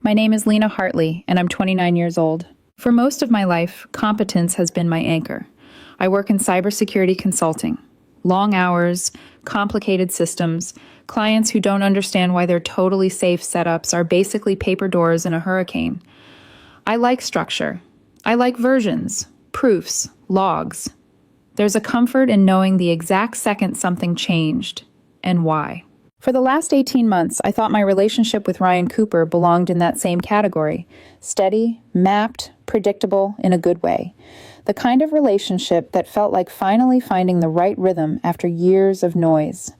My name is Lena Hartley, and I'm 29 years old. For most of my life, competence has been my anchor. I work in cybersecurity consulting. Long hours, complicated systems, clients who don't understand why their totally safe setups are basically paper doors in a hurricane. I like structure. I like versions, proofs, logs. There's a comfort in knowing the exact second something changed, and why. For the last 18 months, I thought my relationship with Ryan Cooper belonged in that same category. Steady, mapped, predictable in a good way. The kind of relationship that felt like finally finding the right rhythm after years of noise.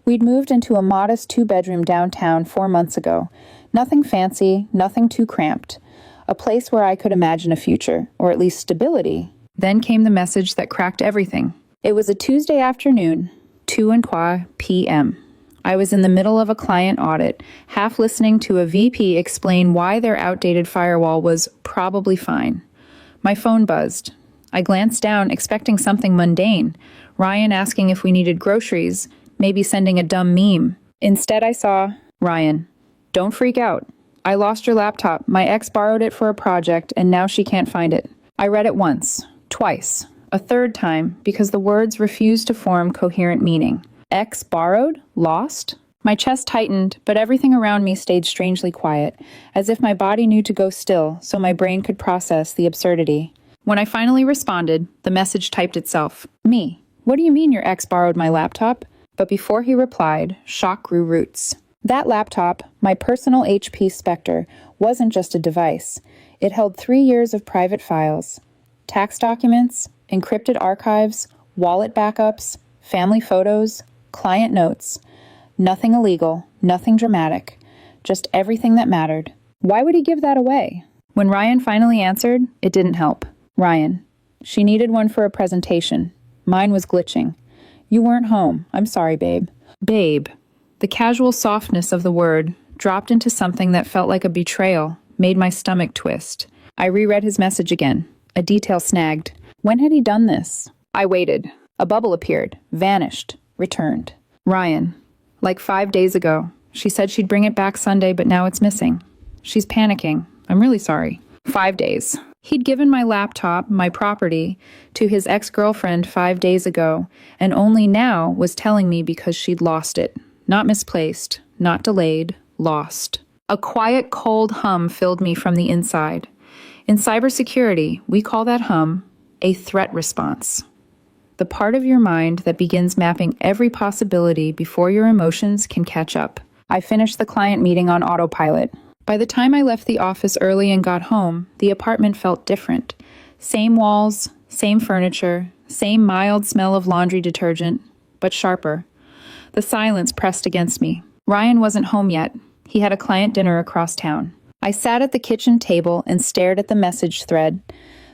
We'd moved into a modest 2-bedroom downtown 4 months ago. Nothing fancy, nothing too cramped. A place where I could imagine a future, or at least stability. Then came the message that cracked everything. It was a Tuesday afternoon, 2:15 p.m. I was in the middle of a client audit, half listening to a VP explain why their outdated firewall was probably fine. My phone buzzed. I glanced down, expecting something mundane. Ryan asking if we needed groceries, maybe sending a dumb meme. Instead, I saw, Ryan, don't freak out. I lost your laptop. My ex borrowed it for a project, and now she can't find it. I read it once, twice, a third time, because the words refused to form coherent meaning. Ex borrowed? Lost? My chest tightened, but everything around me stayed strangely quiet, as if my body knew to go still so my brain could process the absurdity. When I finally responded, the message typed itself. Me. What do you mean your ex borrowed my laptop? But before he replied, shock grew roots. That laptop, my personal HP Spectre, wasn't just a device. It held 3 years of private files, tax documents, encrypted archives, wallet backups, family photos, client notes. Nothing illegal, nothing dramatic, just everything that mattered. Why would he give that away? When Ryan finally answered, it didn't help. Ryan, she needed one for a presentation. Mine was glitching. You weren't home. I'm sorry, babe. Babe. The casual softness of the word dropped into something that felt like a betrayal, made my stomach twist. I reread his message again. A detail snagged. When had he done this? I waited. A bubble appeared, vanished, returned. Ryan. Like 5 days ago. She said she'd bring it back Sunday, but now it's missing. She's panicking. I'm really sorry. 5 days. He'd given my laptop, my property, to his ex-girlfriend 5 days ago, and only now was telling me because she'd lost it. Not misplaced, not delayed, lost. A quiet, cold hum filled me from the inside. In cybersecurity, we call that hum a threat response. The part of your mind that begins mapping every possibility before your emotions can catch up. I finished the client meeting on autopilot. By the time I left the office early and got home, the apartment felt different. Same walls, same furniture, same mild smell of laundry detergent, but sharper. The silence pressed against me. Ryan wasn't home yet. He had a client dinner across town. I sat at the kitchen table and stared at the message thread.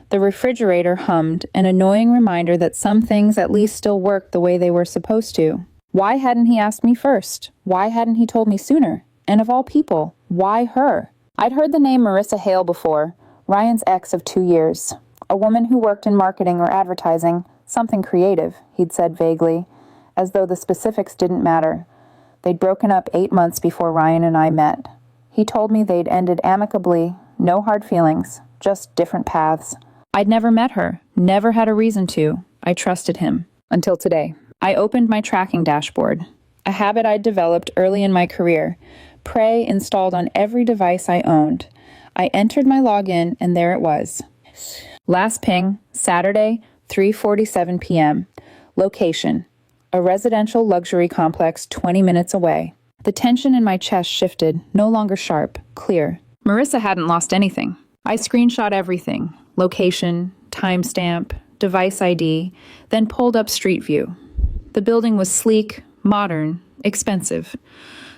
The refrigerator hummed, an annoying reminder that some things at least still worked the way they were supposed to. Why hadn't he asked me first? Why hadn't he told me sooner? And of all people, why her? I'd heard the name Marissa Hale before, Ryan's ex of 2 years. A woman who worked in marketing or advertising, something creative, he'd said vaguely, as though the specifics didn't matter. They'd broken up 8 months before Ryan and I met. He told me they'd ended amicably, no hard feelings, just different paths. I'd never met her, never had a reason to. I trusted him. Until today. I opened my tracking dashboard, a habit I'd developed early in my career. Prey installed on every device I owned. I entered my login, and there it was. Last ping, Saturday, 3:47 p.m. Location, a residential luxury complex 20 minutes away. The tension in my chest shifted, no longer sharp, clear. Marissa hadn't lost anything. I screenshot everything. Location, timestamp, device ID, then pulled up Street View. The building was sleek, modern, expensive.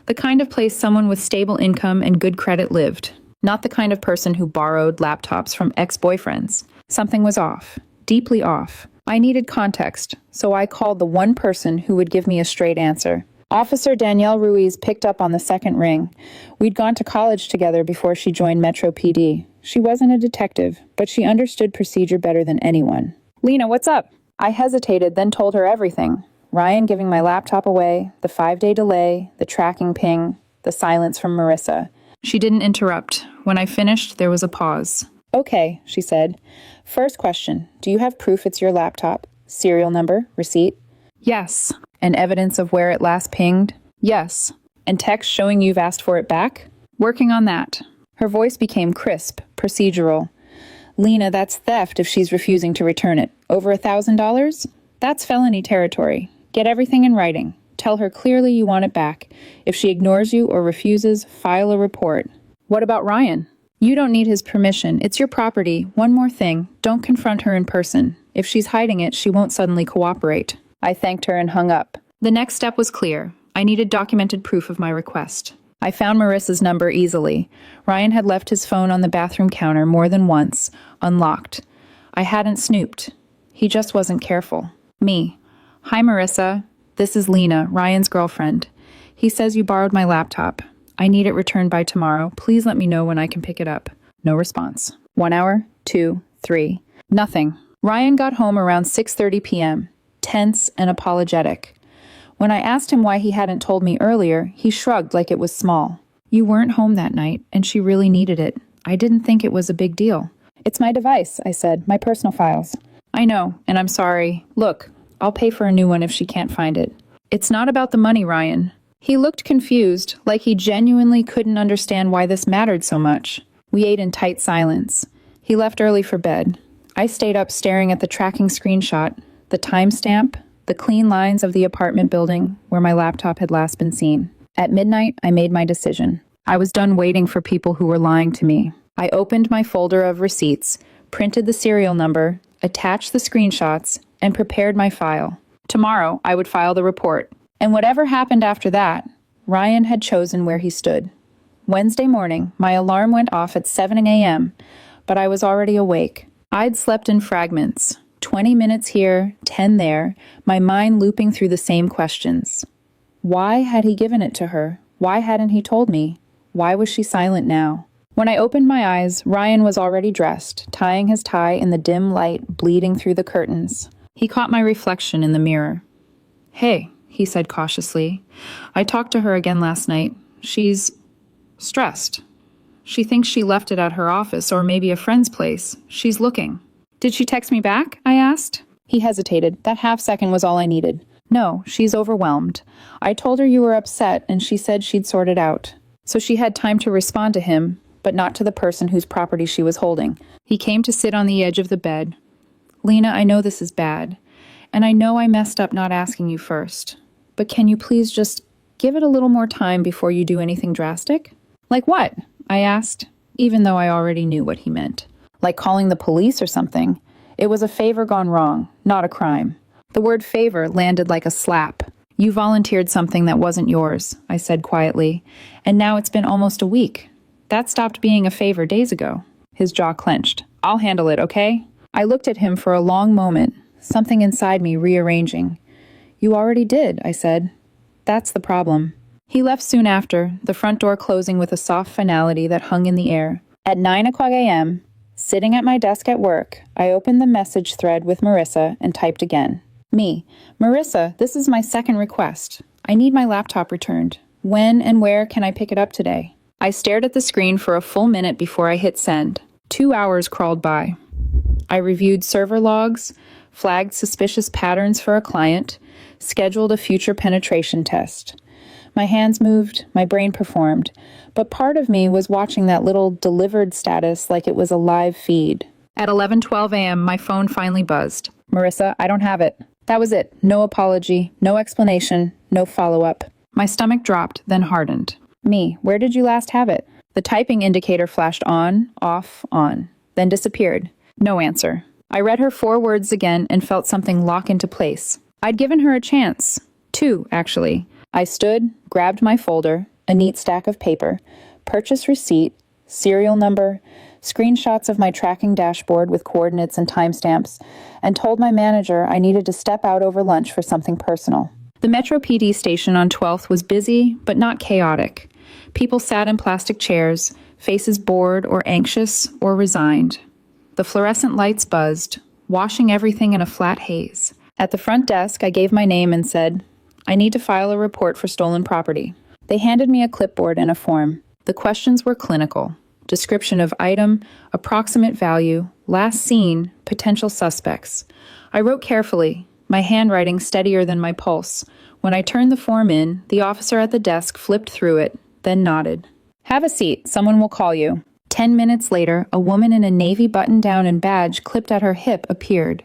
The kind of place someone with stable income and good credit lived. Not the kind of person who borrowed laptops from ex-boyfriends. Something was off, deeply off. I needed context, so I called the one person who would give me a straight answer. Officer Danielle Ruiz picked up on the second ring. We'd gone to college together before she joined Metro PD. She wasn't a detective, but she understood procedure better than anyone. Lena, what's up? I hesitated, then told her everything. Ryan giving my laptop away, the 5-day delay, the tracking ping, the silence from Marissa. She didn't interrupt. When I finished, there was a pause. Okay, she said. First question, do you have proof it's your laptop? Serial number, receipt? Yes. And evidence of where it last pinged? Yes. And text showing you've asked for it back? Working on that. Her voice became crisp, procedural. Lena, that's theft if she's refusing to return it. Over $1,000? That's felony territory. Get everything in writing. Tell her clearly you want it back. If she ignores you or refuses, file a report. What about Ryan? You don't need his permission. It's your property. One more thing. Don't confront her in person. If she's hiding it, she won't suddenly cooperate. I thanked her and hung up. The next step was clear. I needed documented proof of my request. I found Marissa's number easily. Ryan had left his phone on the bathroom counter more than once, unlocked. I hadn't snooped. He just wasn't careful. Me. Hi, Marissa. This is Lena, Ryan's girlfriend. He says you borrowed my laptop. I need it returned by tomorrow. Please let me know when I can pick it up. No response. 1 hour, 2, 3. Nothing. Ryan got home around 6:30 p.m., tense and apologetic. When I asked him why he hadn't told me earlier, he shrugged like it was small. You weren't home that night, and she really needed it. I didn't think it was a big deal. It's my device, I said, my personal files. I know, and I'm sorry. Look, I'll pay for a new one if she can't find it. It's not about the money, Ryan. He looked confused, like he genuinely couldn't understand why this mattered so much. We ate in tight silence. He left early for bed. I stayed up staring at the tracking screenshot, the timestamp, the clean lines of the apartment building where my laptop had last been seen. At midnight, I made my decision. I was done waiting for people who were lying to me. I opened my folder of receipts, printed the serial number, attached the screenshots, and prepared my file. Tomorrow, I would file the report. And whatever happened after that, Ryan had chosen where he stood. Wednesday morning, my alarm went off at 7 a.m., but I was already awake. I'd slept in fragments, 20 minutes here, 10 there, my mind looping through the same questions. Why had he given it to her? Why hadn't he told me? Why was she silent now? When I opened my eyes, Ryan was already dressed, tying his tie in the dim light bleeding through the curtains. He caught my reflection in the mirror. Hey, he said cautiously. I talked to her again last night. She's stressed. She thinks she left it at her office or maybe a friend's place. She's looking. Did she text me back? I asked. He hesitated. That half second was all I needed. No, she's overwhelmed. I told her you were upset and she said she'd sort it out. So she had time to respond to him, but not to the person whose property she was holding. He came to sit on the edge of the bed. Lena, I know this is bad, and I know I messed up not asking you first, but can you please just give it a little more time before you do anything drastic? Like what? I asked, even though I already knew what he meant. Like calling the police or something. It was a favor gone wrong, not a crime. The word favor landed like a slap. You volunteered something that wasn't yours, I said quietly, and now it's been almost a week. That stopped being a favor days ago. His jaw clenched. I'll handle it, okay? I looked at him for a long moment, something inside me rearranging. You already did, I said. That's the problem. He left soon after, the front door closing with a soft finality that hung in the air. At 9 o'clock a.m., sitting at my desk at work, I opened the message thread with Marissa and typed again. Me. Marissa, this is my second request. I need my laptop returned. When and where can I pick it up today? I stared at the screen for a full minute before I hit send. 2 hours crawled by. I reviewed server logs, flagged suspicious patterns for a client, scheduled a future penetration test. My hands moved, my brain performed, but part of me was watching that little delivered status like it was a live feed. At 11:12 a.m., my phone finally buzzed. Marissa, I don't have it. That was it. No apology, no explanation, no follow-up. My stomach dropped, then hardened. Me, where did you last have it? The typing indicator flashed on, off, on, then disappeared. No answer. I read her 4 words again and felt something lock into place. I'd given her a chance. 2, actually. I stood, grabbed my folder, a neat stack of paper, purchase receipt, serial number, screenshots of my tracking dashboard with coordinates and timestamps, and told my manager I needed to step out over lunch for something personal. The Metro PD station on 12th was busy, but not chaotic. People sat in plastic chairs, faces bored or anxious or resigned. The fluorescent lights buzzed, washing everything in a flat haze. At the front desk, I gave my name and said, I need to file a report for stolen property. They handed me a clipboard and a form. The questions were clinical. Description of item, approximate value, last seen, potential suspects. I wrote carefully, my handwriting steadier than my pulse. When I turned the form in, the officer at the desk flipped through it, then nodded. Have a seat, someone will call you. 10 minutes later, a woman in a navy button-down and badge clipped at her hip appeared.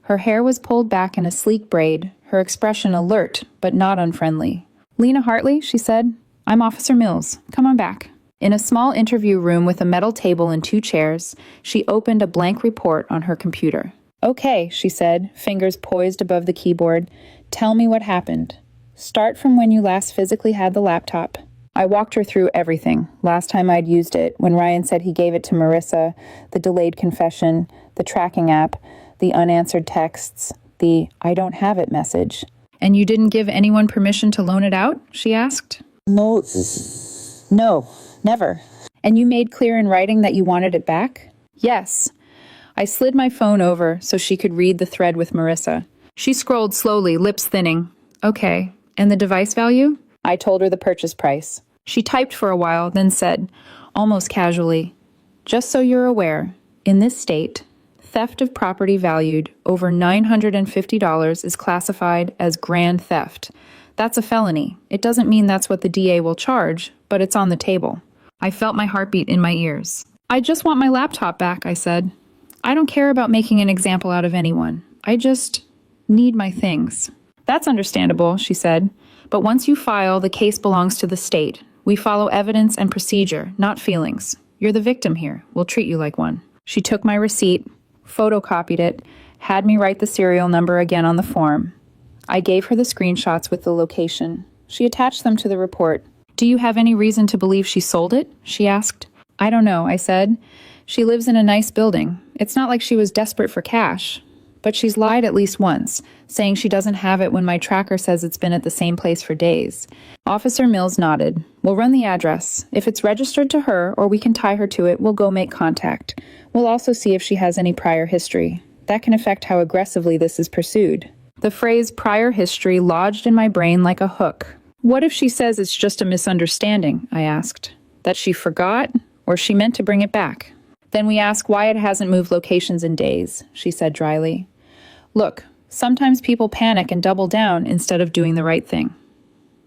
Her hair was pulled back in a sleek braid, her expression alert, but not unfriendly. Lena Hartley, she said. I'm Officer Mills. Come on back. In a small interview room with a metal table and 2 chairs, she opened a blank report on her computer. Okay, she said, fingers poised above the keyboard. Tell me what happened. Start from when you last physically had the laptop. I walked her through everything. Last time I'd used it, when Ryan said he gave it to Marissa, the delayed confession, the tracking app, the unanswered texts, the I don't have it message. And you didn't give anyone permission to loan it out? She asked. No, never. And you made clear in writing that you wanted it back? Yes. I slid my phone over so she could read the thread with Marissa. She scrolled slowly, lips thinning. Okay, and the device value? I told her the purchase price. She typed for a while, then said, almost casually, just so you're aware, in this state, theft of property valued over $950 is classified as grand theft. That's a felony. It doesn't mean that's what the DA will charge, but it's on the table. I felt my heartbeat in my ears. I just want my laptop back, I said. I don't care about making an example out of anyone. I just need my things. That's understandable, she said. But once you file, the case belongs to the state. We follow evidence and procedure, not feelings. You're the victim here. We'll treat you like one. She took my receipt, photocopied it, had me write the serial number again on the form. I gave her the screenshots with the location. She attached them to the report. Do you have any reason to believe she sold it? She asked. I don't know, I said. She lives in a nice building. It's not like she was desperate for cash. But she's lied at least once, saying she doesn't have it when my tracker says it's been at the same place for days. Officer Mills nodded. We'll run the address. If it's registered to her or we can tie her to it, we'll go make contact. We'll also see if she has any prior history. That can affect how aggressively this is pursued. The phrase prior history lodged in my brain like a hook. What if she says it's just a misunderstanding? I asked. That she forgot or she meant to bring it back? Then we ask why it hasn't moved locations in days, she said dryly. Look, sometimes people panic and double down instead of doing the right thing.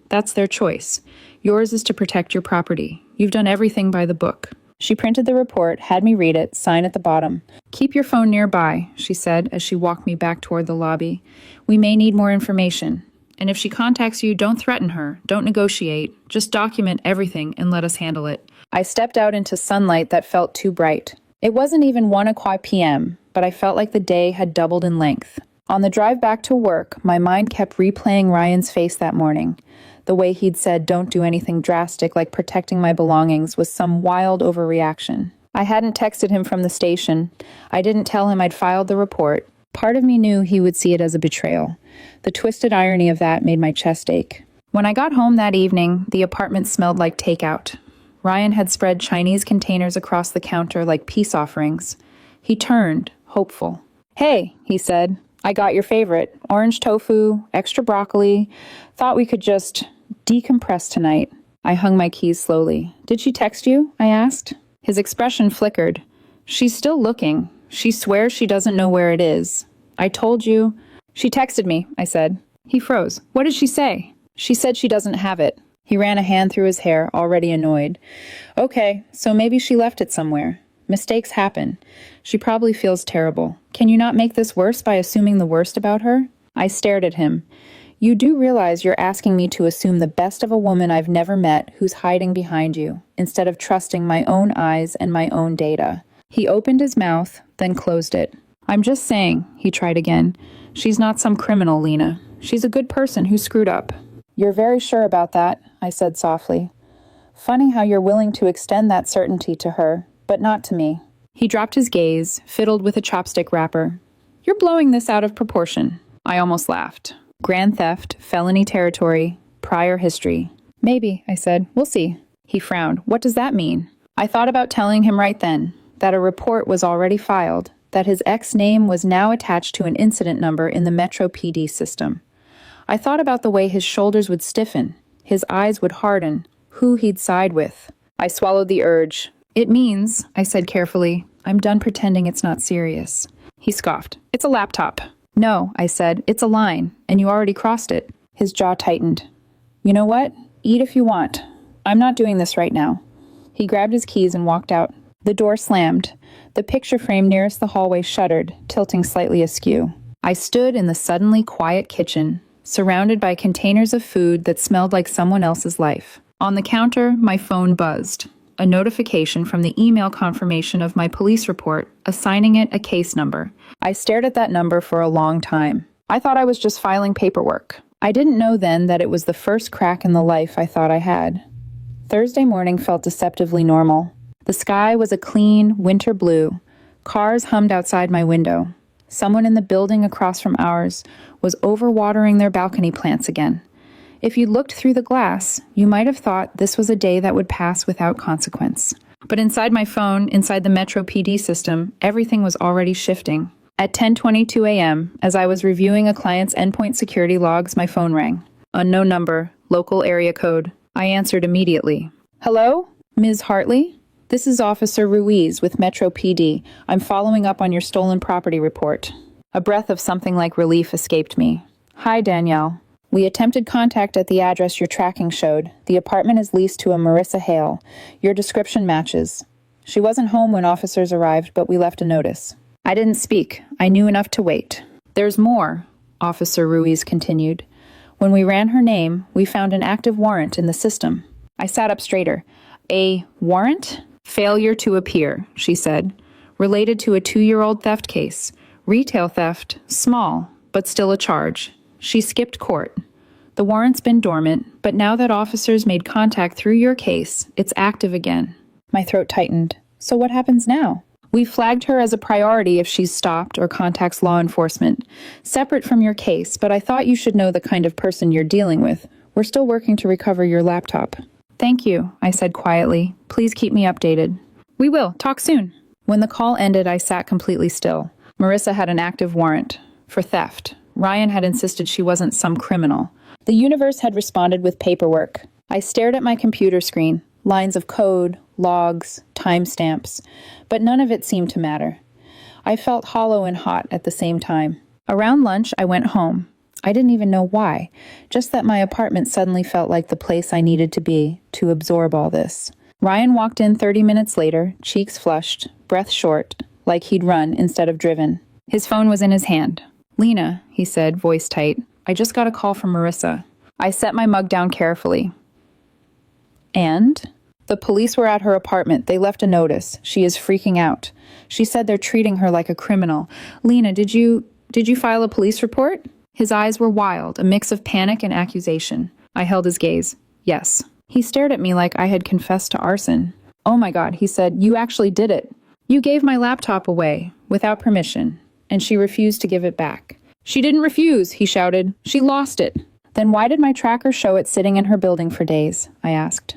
That's their choice. Yours is to protect your property. You've done everything by the book. She printed the report, had me read it, sign at the bottom. Keep your phone nearby, she said as she walked me back toward the lobby. We may need more information. And if she contacts you, don't threaten her. Don't negotiate. Just document everything and let us handle it. I stepped out into sunlight that felt too bright. It wasn't even 1:00 p.m., but I felt like the day had doubled in length. On the drive back to work, my mind kept replaying Ryan's face that morning. The way he'd said don't do anything drastic like protecting my belongings was some wild overreaction. I hadn't texted him from the station. I didn't tell him I'd filed the report. Part of me knew he would see it as a betrayal. The twisted irony of that made my chest ache. When I got home that evening, the apartment smelled like takeout. Ryan had spread Chinese containers across the counter like peace offerings. He turned, hopeful. Hey, he said, I got your favorite. Orange tofu, extra broccoli. Thought we could just decompress tonight. I hung my keys slowly. Did she text you? I asked. His expression flickered. She's still looking. She swears she doesn't know where it is. I told you. She texted me, I said. He froze. What did she say? She said she doesn't have it. He ran a hand through his hair, already annoyed. Okay, so maybe she left it somewhere. Mistakes happen. She probably feels terrible. Can you not make this worse by assuming the worst about her? I stared at him. You do realize you're asking me to assume the best of a woman I've never met who's hiding behind you, instead of trusting my own eyes and my own data. He opened his mouth, then closed it. I'm just saying, he tried again. She's not some criminal, Lena. She's a good person who screwed up. You're very sure about that, I said softly. Funny how you're willing to extend that certainty to her, but not to me. He dropped his gaze, fiddled with a chopstick wrapper. You're blowing this out of proportion. I almost laughed. Grand theft, felony territory, prior history. Maybe, I said. We'll see. He frowned. What does that mean? I thought about telling him right then that a report was already filed, that his ex name was now attached to an incident number in the Metro PD system. I thought about the way his shoulders would stiffen, his eyes would harden, who he'd side with. I swallowed the urge. It means, I said carefully, I'm done pretending it's not serious. He scoffed. It's a laptop. No, I said, it's a line, and you already crossed it. His jaw tightened. You know what? Eat if you want. I'm not doing this right now. He grabbed his keys and walked out. The door slammed. The picture frame nearest the hallway shuddered, tilting slightly askew. I stood in the suddenly quiet kitchen, surrounded by containers of food that smelled like someone else's life. On the counter, my phone buzzed. A notification from the email confirmation of my police report, assigning it a case number. I stared at that number for a long time. I thought I was just filing paperwork. I didn't know then that it was the first crack in the life I thought I had. Thursday morning felt deceptively normal. The sky was a clean, winter blue. Cars hummed outside my window. Someone in the building across from ours was overwatering their balcony plants again. If you looked through the glass, you might have thought this was a day that would pass without consequence. But inside my phone, inside the Metro PD system, everything was already shifting. At 10:22 a.m., as I was reviewing a client's endpoint security logs, my phone rang. Unknown number, local area code. I answered immediately. Hello? Ms. Hartley? This is Officer Ruiz with Metro PD. I'm following up on your stolen property report. A breath of something like relief escaped me. Hi, Danielle. We attempted contact at the address your tracking showed. The apartment is leased to a Marissa Hale. Your description matches. She wasn't home when officers arrived, but we left a notice. I didn't speak. I knew enough to wait. There's more, Officer Ruiz continued. When we ran her name, we found an active warrant in the system. I sat up straighter. A warrant? Failure to appear, she said. Related to a 2-year-old theft case. Retail theft, small, but still a charge. She skipped court. The warrant's been dormant, but now that officers made contact through your case, it's active again. My throat tightened. So what happens now? We flagged her as a priority if she's stopped or contacts law enforcement. Separate from your case, but I thought you should know the kind of person you're dealing with. We're still working to recover your laptop. Thank you, I said quietly. Please keep me updated. We will. Talk soon. When the call ended, I sat completely still. Marissa had an active warrant for theft. Ryan had insisted she wasn't some criminal. The universe had responded with paperwork. I stared at my computer screen, lines of code, logs, timestamps, but none of it seemed to matter. I felt hollow and hot at the same time. Around lunch, I went home. I didn't even know why, just that my apartment suddenly felt like the place I needed to be to absorb all this. Ryan walked in 30 minutes later, cheeks flushed, breath short, like he'd run instead of driven. His phone was in his hand. Lena, he said, voice tight, I just got a call from Marissa. I set my mug down carefully. And? The police were at her apartment. They left a notice. She is freaking out. She said they're treating her like a criminal. Lena, did you file a police report? His eyes were wild, a mix of panic and accusation. I held his gaze. Yes. He stared at me like I had confessed to arson. Oh my God, he said, you actually did it. You gave my laptop away, without permission, and she refused to give it back. She didn't refuse, he shouted. She lost it. Then why did my tracker show it sitting in her building for days? I asked.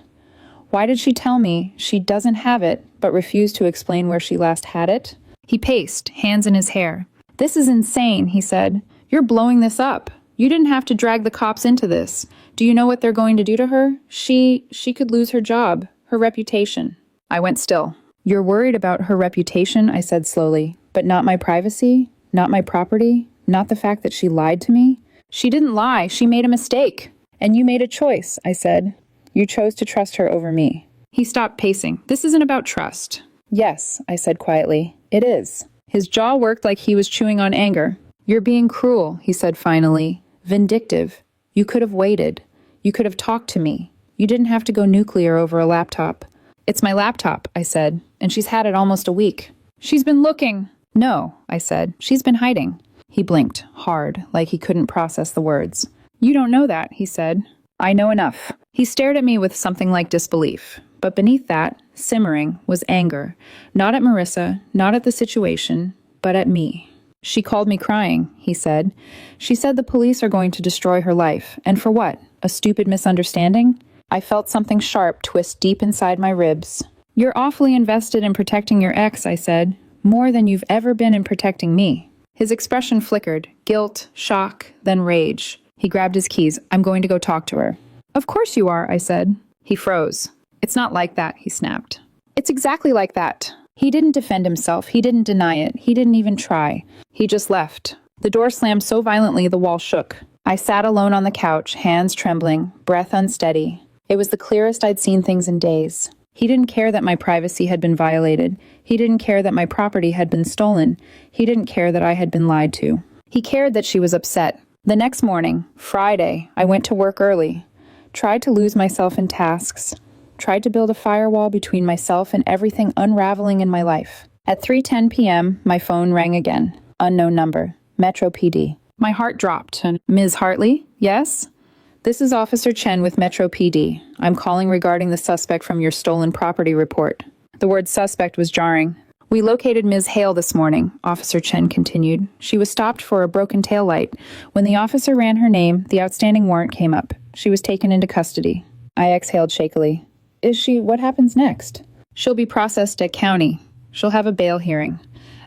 Why did she tell me she doesn't have it, but refused to explain where she last had it? He paced, hands in his hair. This is insane, he said. You're blowing this up. You didn't have to drag the cops into this. Do you know what they're going to do to her? She could lose her job, her reputation. I went still. You're worried about her reputation, I said slowly, but not my privacy, not my property, not the fact that she lied to me. She didn't lie. She made a mistake. And you made a choice, I said. You chose to trust her over me. He stopped pacing. This isn't about trust. Yes, I said quietly. It is. His jaw worked like he was chewing on anger. You're being cruel, he said finally. Vindictive. You could have waited. You could have talked to me. You didn't have to go nuclear over a laptop. It's my laptop, I said, and she's had it almost a week. She's been looking. No, I said. She's been hiding. He blinked, hard, like he couldn't process the words. You don't know that, he said. I know enough. He stared at me with something like disbelief. But beneath that, simmering, was anger. Not at Marissa, not at the situation, but at me. She called me crying, he said. She said the police are going to destroy her life. And for what? A stupid misunderstanding? I felt something sharp twist deep inside my ribs. You're awfully invested in protecting your ex, I said. More than you've ever been in protecting me. His expression flickered. Guilt, shock, then rage. He grabbed his keys. I'm going to go talk to her. Of course you are, I said. He froze. It's not like that, he snapped. It's exactly like that. He didn't defend himself. He didn't deny it. He didn't even try. He just left. The door slammed so violently the wall shook. I sat alone on the couch, hands trembling, breath unsteady. It was the clearest I'd seen things in days. He didn't care that my privacy had been violated. He didn't care that my property had been stolen. He didn't care that I had been lied to. He cared that she was upset. The next morning, Friday, I went to work early. Tried to lose myself in tasks. Tried to build a firewall between myself and everything unraveling in my life. At 3:10 p.m., my phone rang again. Unknown number. Metro PD. My heart dropped. Ms. Hartley? Yes? This is Officer Chen with Metro PD. I'm calling regarding the suspect from your stolen property report. The word suspect was jarring. We located Ms. Hale this morning, Officer Chen continued. She was stopped for a broken taillight. When the officer ran her name, the outstanding warrant came up. She was taken into custody. I exhaled shakily. Is she? What happens next? She'll be processed at county. She'll have a bail hearing.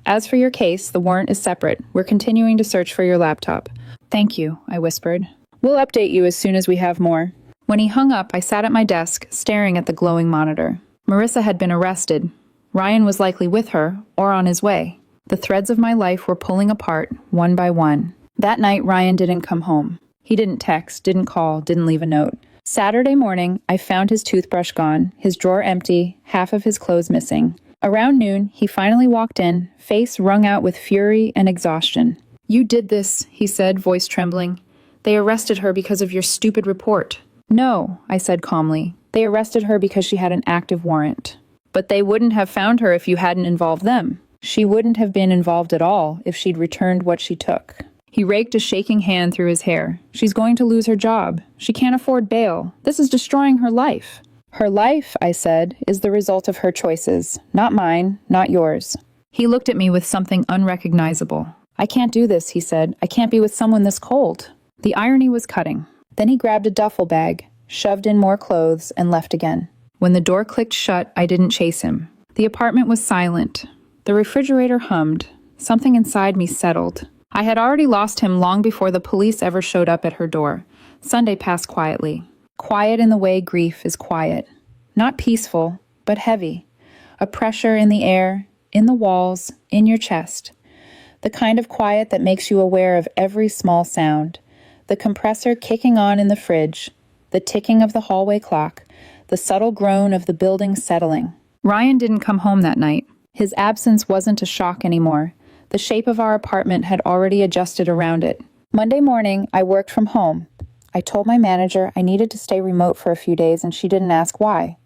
As for your case, the warrant is separate. We're continuing to search for your laptop. Thank you, I whispered. We'll update you as soon as we have more. When he hung up, I sat at my desk, staring at the glowing monitor. Marissa had been arrested. Ryan was likely with her, or on his way. The threads of my life were pulling apart, one by one. That night, Ryan didn't come home. He didn't text, didn't call, didn't leave a note. Saturday morning, I found his toothbrush gone, his drawer empty, half of his clothes missing. Around noon, he finally walked in, face wrung out with fury and exhaustion. You did this, he said, voice trembling. They arrested her because of your stupid report. No, I said calmly. They arrested her because she had an active warrant. But they wouldn't have found her if you hadn't involved them. She wouldn't have been involved at all if she'd returned what she took. He raked a shaking hand through his hair. She's going to lose her job. She can't afford bail. This is destroying her life. Her life, I said, is the result of her choices. Not mine, not yours. He looked at me with something unrecognizable. I can't do this, he said. I can't be with someone this cold. The irony was cutting. Then he grabbed a duffel bag, shoved in more clothes, and left again. When the door clicked shut, I didn't chase him. The apartment was silent. The refrigerator hummed. Something inside me settled. I had already lost him long before the police ever showed up at her door. Sunday passed quietly. Quiet in the way grief is quiet. Not peaceful, but heavy. A pressure in the air, in the walls, in your chest. The kind of quiet that makes you aware of every small sound. The compressor kicking on in the fridge, the ticking of the hallway clock, the subtle groan of the building settling. Ryan didn't come home that night. His absence wasn't a shock anymore. The shape of our apartment had already adjusted around it. Monday morning, I worked from home. I told my manager I needed to stay remote for a few days, and she didn't ask why.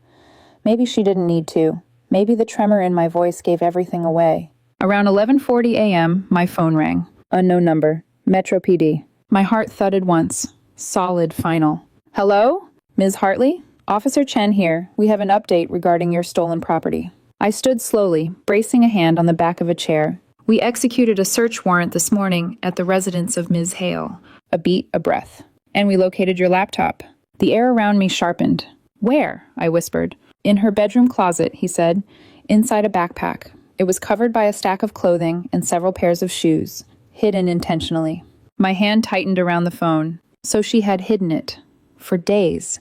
Maybe she didn't need to. Maybe the tremor in my voice gave everything away. Around 11:40 a.m., my phone rang. Unknown number. Metro PD. My heart thudded once. Solid, final. Hello? Ms. Hartley? Officer Chen here. We have an update regarding your stolen property. I stood slowly, bracing a hand on the back of a chair. We executed a search warrant this morning at the residence of Ms. Hale. A beat, a breath. And we located your laptop. The air around me sharpened. Where? I whispered. In her bedroom closet, he said. Inside a backpack. It was covered by a stack of clothing and several pairs of shoes. Hidden intentionally. My hand tightened around the phone. So she had hidden it. For days.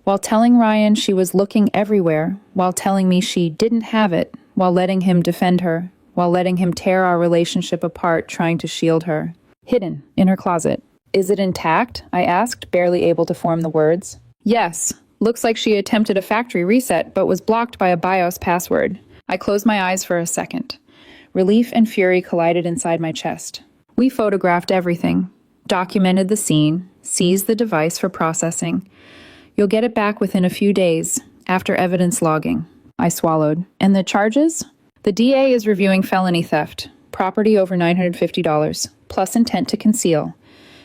While telling Ryan she was looking everywhere, while telling me she didn't have it, while letting him defend her, while letting him tear our relationship apart, trying to shield her. Hidden, in her closet. Is it intact? I asked, barely able to form the words. Yes. Looks like she attempted a factory reset, but was blocked by a BIOS password. I closed my eyes for a second. Relief and fury collided inside my chest. We photographed everything, documented the scene, seized the device for processing. You'll get it back within a few days, after evidence logging. I swallowed. And the charges? The DA is reviewing felony theft, property over $950, plus intent to conceal.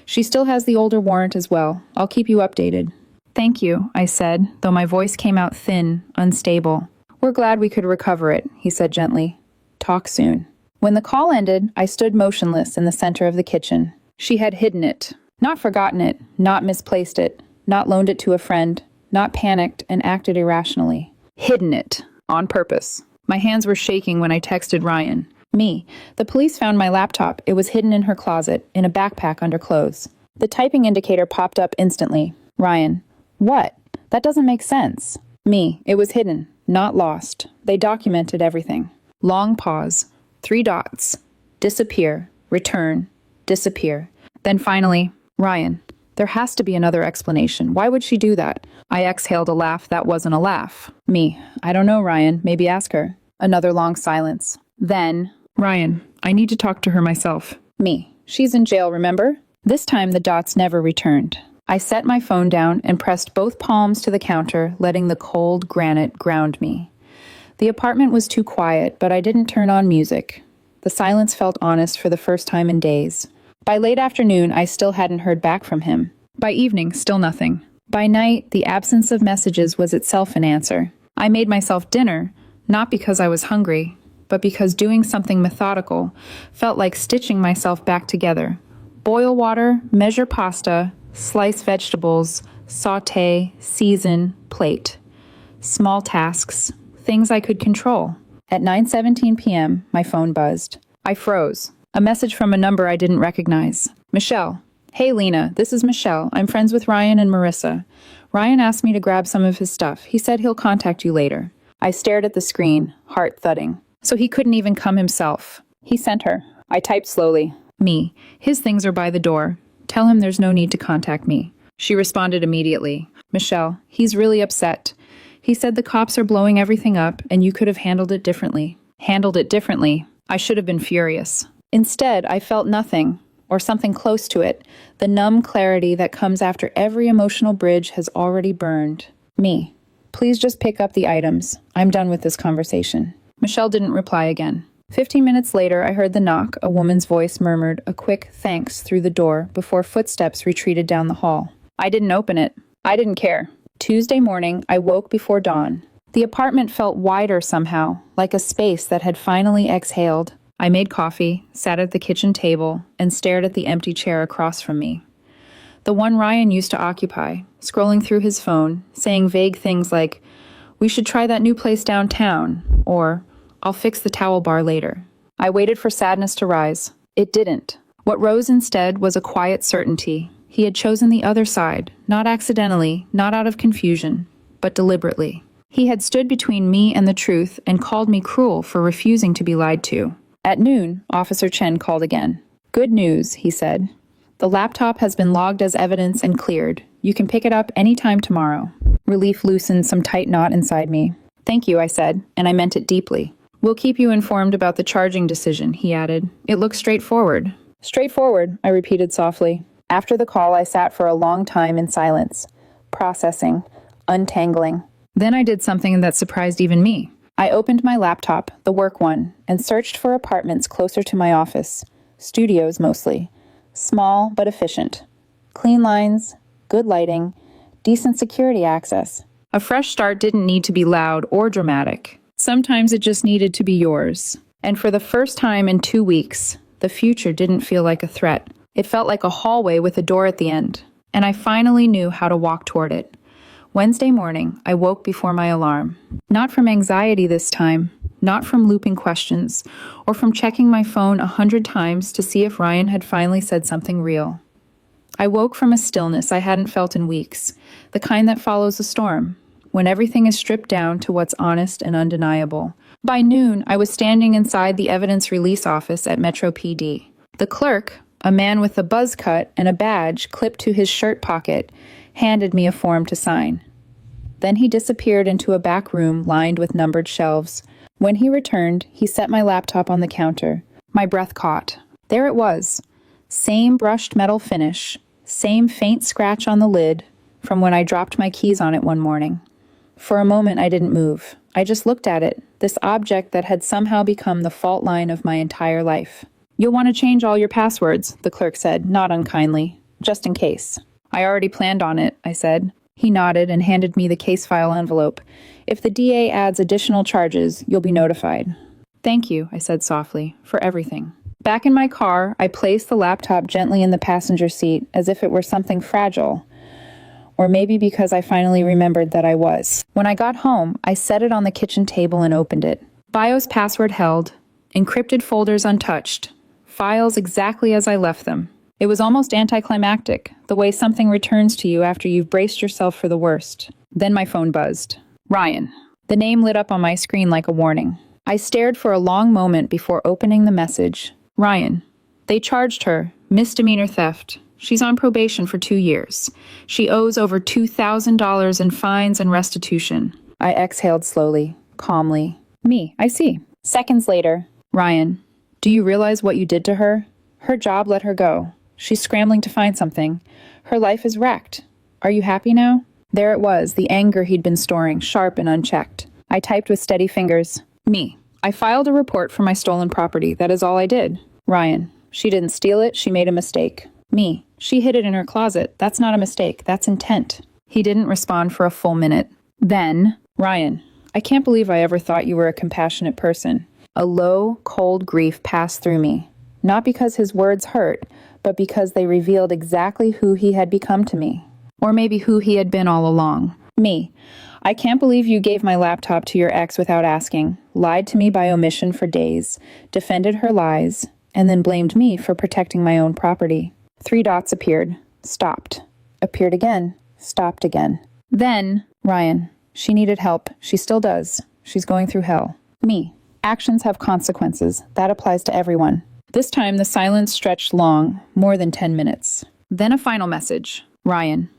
She still has the older warrant as well. I'll keep you updated. Thank you, I said, though my voice came out thin, unstable. We're glad we could recover it, he said gently. Talk soon. When the call ended, I stood motionless in the center of the kitchen. She had hidden it, not forgotten it, not misplaced it, not loaned it to a friend, not panicked and acted irrationally. Hidden it, on purpose. My hands were shaking when I texted Ryan. Me. The police found my laptop. It was hidden in her closet, in a backpack under clothes. The typing indicator popped up instantly. Ryan. What? That doesn't make sense. Me. It was hidden, not lost. They documented everything. Long pause. 3 dots. Disappear. Return. Disappear. Then finally, Ryan. There has to be another explanation. Why would she do that? I exhaled a laugh that wasn't a laugh. Me. I don't know, Ryan. Maybe ask her. Another long silence. Then, Ryan. I need to talk to her myself. Me. She's in jail, remember? This time the dots never returned. I set my phone down and pressed both palms to the counter, letting the cold granite ground me. The apartment was too quiet, but I didn't turn on music. The silence felt honest for the first time in days. By late afternoon, I still hadn't heard back from him. By evening, still nothing. By night, the absence of messages was itself an answer. I made myself dinner, not because I was hungry, but because doing something methodical felt like stitching myself back together. Boil water, measure pasta, slice vegetables, sauté, season, plate. Small tasks, things I could control. At 9:17 p.m., my phone buzzed. I froze. A message from a number I didn't recognize. Michelle. Hey, Lena, this is Michelle. I'm friends with Ryan and Marissa. Ryan asked me to grab some of his stuff. He said he'll contact you later. I stared at the screen, heart thudding. So he couldn't even come himself. He sent her. I typed slowly. Me. His things are by the door. Tell him there's no need to contact me. She responded immediately. Michelle, he's really upset. He said the cops are blowing everything up and you could have handled it differently. Handled it differently? I should have been furious. Instead, I felt nothing, or something close to it, the numb clarity that comes after every emotional bridge has already burned. Me. Please just pick up the items. I'm done with this conversation. Michelle didn't reply again. 15 minutes later, I heard the knock. A woman's voice murmured a quick thanks through the door before footsteps retreated down the hall. I didn't open it. I didn't care. Tuesday morning, I woke before dawn. The apartment felt wider somehow, like a space that had finally exhaled. I made coffee, sat at the kitchen table, and stared at the empty chair across from me. The one Ryan used to occupy, scrolling through his phone, saying vague things like, "We should try that new place downtown," or, "I'll fix the towel bar later." I waited for sadness to rise. It didn't. What rose instead was a quiet certainty. He had chosen the other side, not accidentally, not out of confusion, but deliberately. He had stood between me and the truth and called me cruel for refusing to be lied to. At noon, Officer Chen called again. "Good news," he said. "The laptop has been logged as evidence and cleared. You can pick it up any time tomorrow." Relief loosened some tight knot inside me. "Thank you," I said, and I meant it deeply. "We'll keep you informed about the charging decision," he added. "It looks straightforward." "Straightforward," I repeated softly. After the call, I sat for a long time in silence, processing, untangling. Then I did something that surprised even me. I opened my laptop, the work one, and searched for apartments closer to my office. Studios, mostly. Small, but efficient. Clean lines, good lighting, decent security access. A fresh start didn't need to be loud or dramatic. Sometimes it just needed to be yours. And for the first time in 2 weeks, the future didn't feel like a threat. It felt like a hallway with a door at the end. And I finally knew how to walk toward it. Wednesday morning, I woke before my alarm. Not from anxiety this time, not from looping questions, or from checking my phone 100 times to see if Ryan had finally said something real. I woke from a stillness I hadn't felt in weeks, the kind that follows a storm, when everything is stripped down to what's honest and undeniable. By noon, I was standing inside the evidence release office at Metro PD. The clerk, a man with a buzz cut and a badge clipped to his shirt pocket, handed me a form to sign. Then he disappeared into a back room lined with numbered shelves. When he returned, he set my laptop on the counter. My breath caught. There it was. Same brushed metal finish, same faint scratch on the lid from when I dropped my keys on it one morning. For a moment, I didn't move. I just looked at it, this object that had somehow become the fault line of my entire life. "You'll want to change all your passwords," the clerk said, not unkindly, "just in case." "I already planned on it," I said. He nodded and handed me the case file envelope. "If the DA adds additional charges, you'll be notified." "Thank you," I said softly, "for everything." Back in my car, I placed the laptop gently in the passenger seat as if it were something fragile, or maybe because I finally remembered that I was. When I got home, I set it on the kitchen table and opened it. BIOS password held, encrypted folders untouched, files exactly as I left them. It was almost anticlimactic, the way something returns to you after you've braced yourself for the worst. Then my phone buzzed. Ryan. The name lit up on my screen like a warning. I stared for a long moment before opening the message. Ryan. They charged her. Misdemeanor theft. She's on probation for 2 years. She owes over $2,000 in fines and restitution. I exhaled slowly, calmly. Me, I see. Seconds later. Ryan. Do you realize what you did to her? Her job let her go. She's scrambling to find something. Her life is wrecked. Are you happy now? There it was, the anger he'd been storing, sharp and unchecked. I typed with steady fingers. Me. I filed a report for my stolen property. That is all I did. Ryan. She didn't steal it. She made a mistake. Me. She hid it in her closet. That's not a mistake. That's intent. He didn't respond for a full minute. Then, Ryan. I can't believe I ever thought you were a compassionate person. A low, cold grief passed through me. Not because his words hurt, but because they revealed exactly who he had become to me. Or maybe who he had been all along. Me. I can't believe you gave my laptop to your ex without asking, lied to me by omission for days, defended her lies, and then blamed me for protecting my own property. 3 dots appeared. Stopped. Appeared again. Stopped again. Then, Ryan. She needed help. She still does. She's going through hell. Me. Actions have consequences. That applies to everyone. This time, the silence stretched long, more than 10 minutes. Then a final message. Ryan.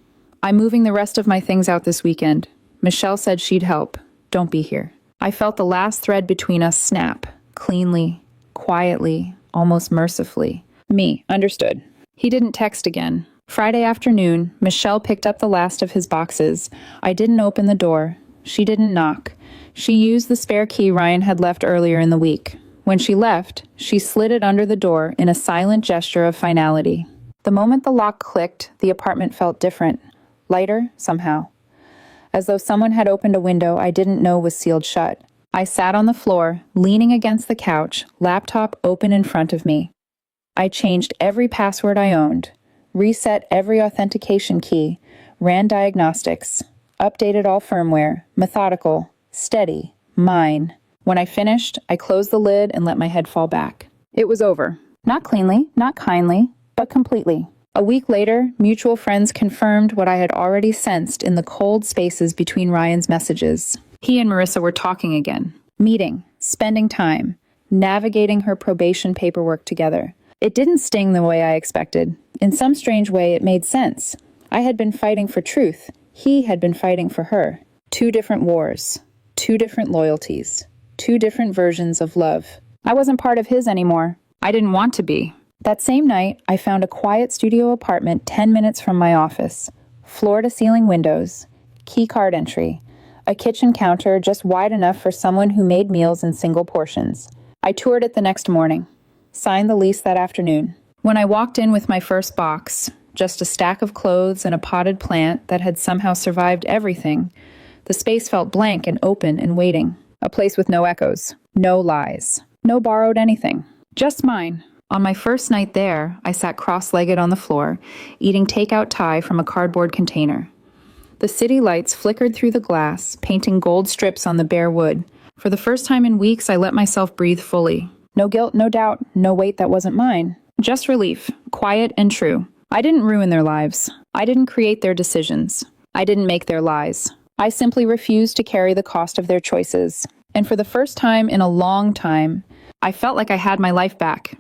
I'm moving the rest of my things out this weekend. Michelle said she'd help. Don't be here. I felt the last thread between us snap. Cleanly, quietly, almost mercifully. Me. Understood. He didn't text again. Friday afternoon, Michelle picked up the last of his boxes. I didn't open the door. She didn't knock. She used the spare key Ryan had left earlier in the week. When she left, she slid it under the door in a silent gesture of finality. The moment the lock clicked, the apartment felt different. Lighter, somehow. As though someone had opened a window I didn't know was sealed shut. I sat on the floor, leaning against the couch, laptop open in front of me. I changed every password I owned, reset every authentication key, ran diagnostics, updated all firmware, methodical, steady, mine. When I finished, I closed the lid and let my head fall back. It was over. Not cleanly, not kindly, but completely. A week later, mutual friends confirmed what I had already sensed in the cold spaces between Ryan's messages. He and Marissa were talking again, meeting, spending time, navigating her probation paperwork together. It didn't sting the way I expected. In some strange way, it made sense. I had been fighting for truth. He had been fighting for her. 2 different wars, 2 different loyalties, 2 different versions of love. I wasn't part of his anymore. I didn't want to be. That same night, I found a quiet studio apartment 10 minutes from my office. Floor-to-ceiling windows, key card entry, a kitchen counter just wide enough for someone who made meals in single portions. I toured it the next morning. Signed the lease that afternoon. When I walked in with my first box, just a stack of clothes and a potted plant that had somehow survived everything, the space felt blank and open and waiting. A place with no echoes, no lies, no borrowed anything. Just mine. On my first night there, I sat cross-legged on the floor, eating takeout Thai from a cardboard container. The city lights flickered through the glass, painting gold strips on the bare wood. For the first time in weeks, I let myself breathe fully. No guilt, no doubt, no weight that wasn't mine. Just relief, quiet and true. I didn't ruin their lives. I didn't create their decisions. I didn't make their lies. I simply refused to carry the cost of their choices. And for the first time in a long time, I felt like I had my life back.